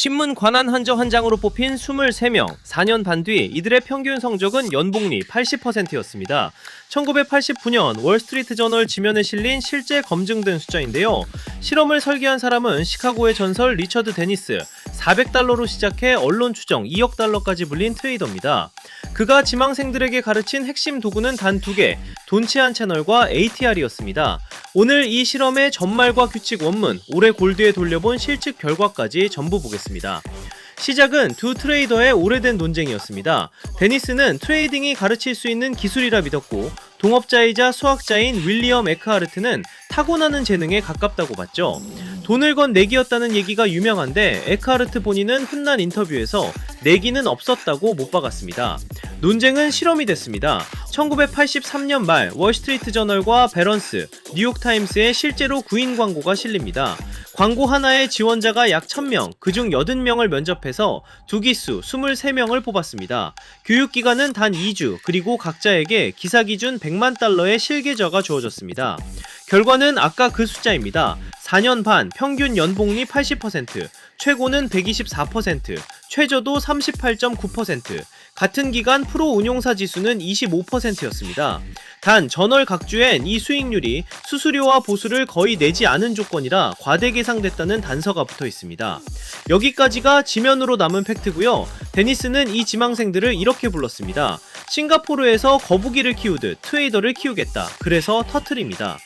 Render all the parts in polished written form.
신문 관한 한저 한 장으로 뽑힌 23명, 4년 반 뒤 이들의 평균 성적은 연봉리 80%였습니다. 1989년 월스트리트 저널 지면에 실린 실제 검증된 숫자인데요. 실험을 설계한 사람은 시카고의 전설 리처드 데니스, 400달러로 시작해 언론 추정 2억 달러까지 불린 트레이더입니다. 그가 지망생들에게 가르친 핵심 도구는 단 2개, 돈치안 채널과 ATR이었습니다. 오늘 이 실험의 전말과 규칙 원문, 올해 골드에 돌려본 실측 결과까지 전부 보겠습니다. 시작은 두 트레이더의 오래된 논쟁이었습니다. 데니스는 트레이딩이 가르칠 수 있는 기술이라 믿었고, 동업자이자 수학자인 윌리엄 에크하르트는 타고나는 재능에 가깝다고 봤죠. 돈을 건 내기였다는 얘기가 유명한데 에크하르트 본인은 훗날 인터뷰에서 내기는 없었다고 못 박았습니다. 논쟁은 실험이 됐습니다. 1983년 말 월스트리트 저널과 배런스, 뉴욕타임스에 실제로 구인 광고가 실립니다. 광고 하나에 지원자가 약 1000명, 그중 80명을 면접해서 두기수 23명을 뽑았습니다. 교육기간은 단 2주, 그리고 각자에게 기사 기준 100만 달러의 실계좌가 주어졌습니다. 결과는 아까 그 숫자입니다. 4년 반 평균 연봉리 80%, 최고는 124%, 최저도 38.9%, 같은 기간 프로 운용사 지수는 25%였습니다. 단 저널 각주엔 이 수익률이 수수료와 보수를 거의 내지 않은 조건이라 과대 계상됐다는 단서가 붙어 있습니다. 여기까지가 지면으로 남은 팩트고요. 데니스는 이 지망생들을 이렇게 불렀습니다. 싱가포르에서 거북이를 키우듯 트레이더를 키우겠다. 그래서 터틀입니다.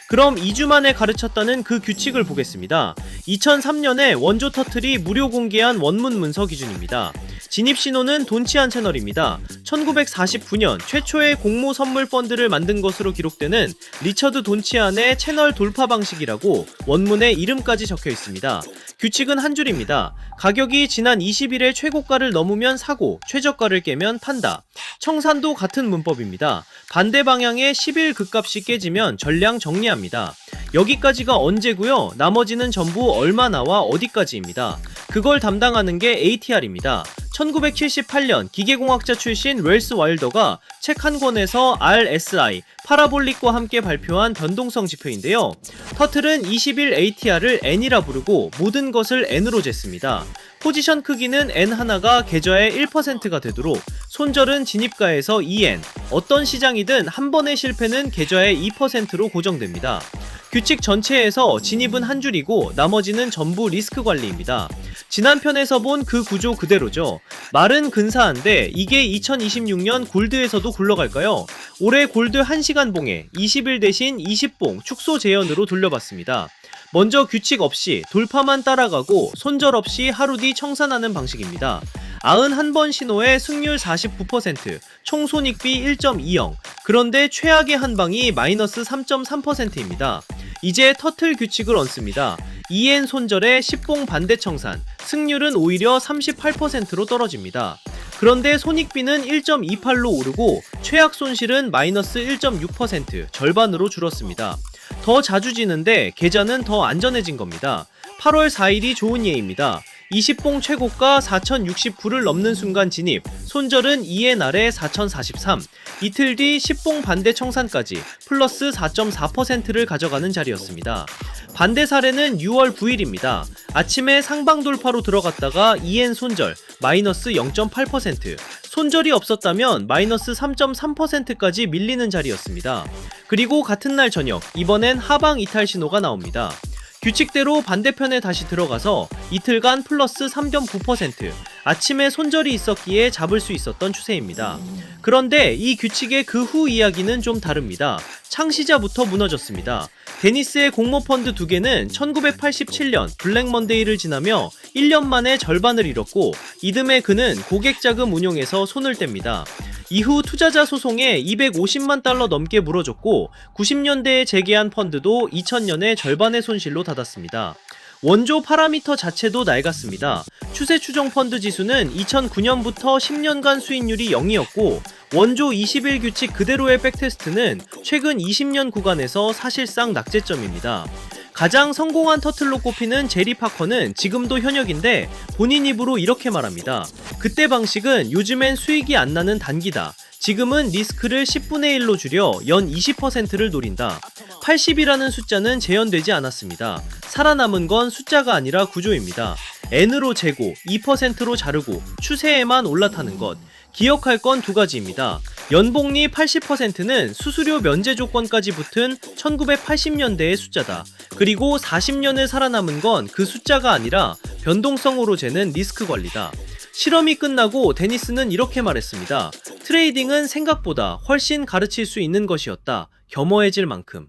그럼 2주 만에 가르쳤다는 그 규칙을 보겠습니다. 2003년에 원조 터틀이 무료 공개한 원문 문서 기준입니다. 진입신호는 돈치안 채널입니다. 1949년 최초의 공모 선물 펀드를 만든 것으로 기록되는 리처드 돈치안의 채널 돌파 방식이라고 원문에 이름까지 적혀 있습니다. 규칙은 한 줄입니다. 가격이 지난 20일의 최고가를 넘으면 사고, 최저가를 깨면 판다. 청산도 같은 문법입니다. 반대 방향의 10일 급값이 깨지면 전량 정리합니다. 여기까지가 언제고요? 나머지는 전부 얼마나와 어디까지입니다. 그걸 담당하는 게 ATR입니다. 1978년 기계공학자 출신 웰스 와일더가 책 한 권에서 RSI, 파라볼릭과 함께 발표한 변동성 지표인데요. 터틀은 20일 ATR을 N이라 부르고 모든 것을 N으로 쟀습니다. 포지션 크기는 N 하나가 계좌의 1%가 되도록, 손절은 진입가에서 2N, 어떤 시장이든 한 번의 실패는 계좌의 2%로 고정됩니다. 규칙 전체에서 진입은 한 줄이고 나머지는 전부 리스크 관리입니다. 지난 편에서 본 그 구조 그대로죠. 말은 근사한데 이게 2026년 골드에서도 굴러갈까요? 올해 골드 1시간 봉에 20일 대신 20봉 축소 제연으로 돌려봤습니다. 먼저 규칙 없이 돌파만 따라가고 손절 없이 하루 뒤 청산하는 방식입니다. 91번 신호에 승률 49%, 총 손익비 1.20, 그런데 최악의 한방이 마이너스 3.3%입니다. 이제 터틀 규칙을 얹습니다. 2N 손절에 10봉 반대 청산, 승률은 오히려 38%로 떨어집니다. 그런데 손익비는 1.28로 오르고 최악 손실은 마이너스 1.6%, 절반으로 줄었습니다. 더 자주 지는데 계좌는 더 안전해진 겁니다. 8월 4일이 좋은 예입니다. 20봉 최고가 4069를 넘는 순간 진입, 손절은 2엔 아래 4043, 이틀 뒤 10봉 반대 청산까지 플러스 4.4%를 가져가는 자리였습니다. 반대 사례는 6월 9일입니다. 아침에 상방 돌파로 들어갔다가 2엔 손절, 마이너스 0.8%, 손절이 없었다면 마이너스 3.3%까지 밀리는 자리였습니다. 그리고 같은 날 저녁, 이번엔 하방 이탈 신호가 나옵니다. 규칙대로 반대편에 다시 들어가서 이틀간 플러스 3.9%, 아침에 손절이 있었기에 잡을 수 있었던 추세입니다. 그런데 이 규칙의 그 후 이야기는 좀 다릅니다. 창시자부터 무너졌습니다. 데니스의 공모펀드 2개는 1987년 블랙 먼데이를 지나며 1년 만에 절반을 잃었고, 이듬해 그는 고객 자금 운용에서 손을 뗍니다. 이후 투자자 소송에 250만 달러 넘게 물어줬고 90년대에 재개한 펀드도 2000년에 절반의 손실로 닫았습니다. 원조 파라미터 자체도 낡았습니다. 추세 추정 펀드 지수는 2009년부터 10년간 수익률이 0이었고 원조 21 규칙 그대로의 백테스트는 최근 20년 구간에서 사실상 낙제점입니다. 가장 성공한 터틀로 꼽히는 제리 파커는 지금도 현역인데 본인 입으로 이렇게 말합니다. 그때 방식은 요즘엔 수익이 안 나는 단기다. 지금은 리스크를 10분의 1로 줄여 연 20%를 노린다. 80이라는 숫자는 재현되지 않았습니다. 살아남은 건 숫자가 아니라 구조입니다. n으로 재고 2%로 자르고 추세에만 올라타는 것. 기억할 건 두 가지입니다. 연복리 80%는 수수료 면제 조건까지 붙은 1980년대의 숫자다. 그리고 40년을 살아남은 건 그 숫자가 아니라 변동성으로 재는 리스크 관리다. 실험이 끝나고 데니스는 이렇게 말했습니다. 트레이딩은 생각보다 훨씬 가르칠 수 있는 것이었다. 겸허해질 만큼.